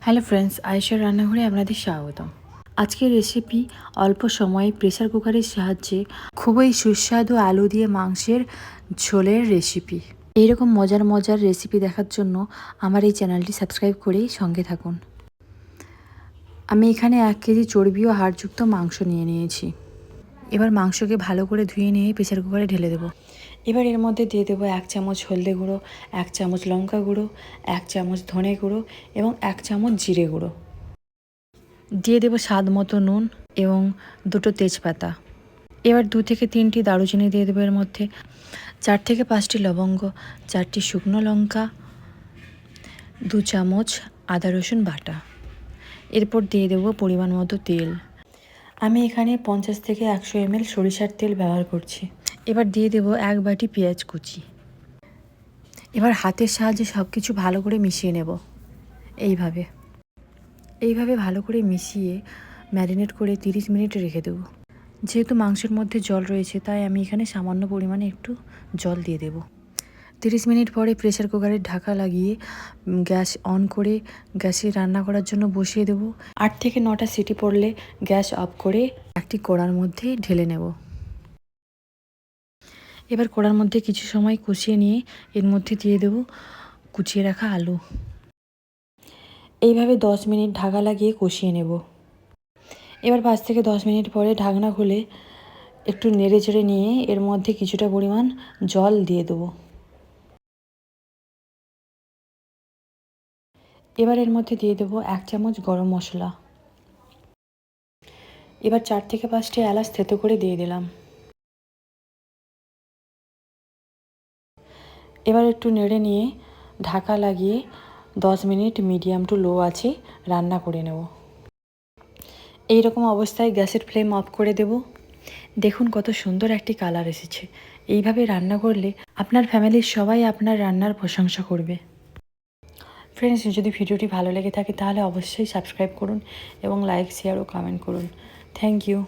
Hello friends, আয়েশার রান্নাঘরে আপনাদের স্বাগতম। আজকের রেসিপি অল্প সময়ে প্রেসার কুকারের সাহায্যে খুবই সুস্বাদু আলু দিয়ে মাংসের ঝোলের রেসিপি। এইরকম মজার মজার রেসিপি দেখার জন্য আমার এই চ্যানেলটি সাবস্ক্রাইব করেই সঙ্গে থাকুন। আমি এখানে 1 কেজি চর্বি ও হাড়যুক্ত মাংস নিয়ে নিয়েছি। এবার মাংসকে ভালো করে ধুয়ে নিয়ে প্রেসার কুকারে ঢেলে দেবো। এবার এর মধ্যে দিয়ে দেবো 1 চামচ হলদে গুঁড়ো, 1 চামচ লঙ্কা গুঁড়ো, 1 চামচ ধনে গুঁড়ো এবং 1 চামচ জিরে গুঁড়ো। দিয়ে দেবো স্বাদ মতো নুন এবং 2টো তেজপাতা। এবার 2 থেকে 3টি দারুচিনি দিয়ে দেবো এর মধ্যে, 4 থেকে 5টি লবঙ্গ, 4টি শুকনো লঙ্কা, 2 চামচ আদা রসুন বাটা। এরপর দিয়ে দেবো পরিমাণ মতো তেল। আমি এখানে 50 থেকে 100 ml সরিষার তেল ব্যবহার করছি। এবার দিয়ে দেবো 1 বাটি পেঁয়াজ কুচি। এবার হাতের সাহায্যে সব কিছু ভালো করে মিশিয়ে নেব। এইভাবে ভালো করে মিশিয়ে ম্যারিনেট করে 30 মিনিট রেখে দেবো। যেহেতু মাংসের মধ্যে জল রয়েছে তাই আমি এখানে সামান্য পরিমাণে একটু জল দিয়ে দেব। 30 মিনিট পরে প্রেসার কুকারের ঢাকা লাগিয়ে গ্যাস অন করে গ্যাসে রান্না করার জন্য বসিয়ে দেব। 8 থেকে 9টা সিটি পড়লে গ্যাস অফ করে একটি কড়ার মধ্যে ঢেলে নেব। এবার কড়ার মধ্যে কিছু সময় কষিয়ে নিয়ে এর মধ্যে দিয়ে দেব কুচিয়ে রাখা আলু। এইভাবে 10 মিনিট ঢাকা লাগিয়ে কষিয়ে নেব। এবার 5 থেকে 10 মিনিট পরে ঢাকনা খুলে একটু নেড়ে চেড়ে নিয়ে এর মধ্যে কিছুটা পরিমাণ জল দিয়ে দেবো। এবার এর মধ্যে দিয়ে দেবো 1 চামচ গরম মশলা। এবার 4 থেকে 5টি এলাচ থেতো করে দিয়ে দিলাম। এবার একটু নেড়ে নিয়ে ঢাকা লাগিয়ে 10 মিনিট মিডিয়াম টু লো আঁচে রান্না করে নেব। এই রকম অবস্থায় গ্যাসের ফ্লেম অফ করে দেব। দেখুন কত সুন্দর একটি কালার এসেছে। এইভাবে রান্না করলে আপনার ফ্যামিলির সবাই আপনার রান্নার প্রশংসা করবে। ফ্রেন্ডস, যদি ভিডিওটি ভালো লেগে থাকে তাহলে অবশ্যই সাবস্ক্রাইব করুন এবং লাইক, শেয়ার ও কমেন্ট করুন। Thank you.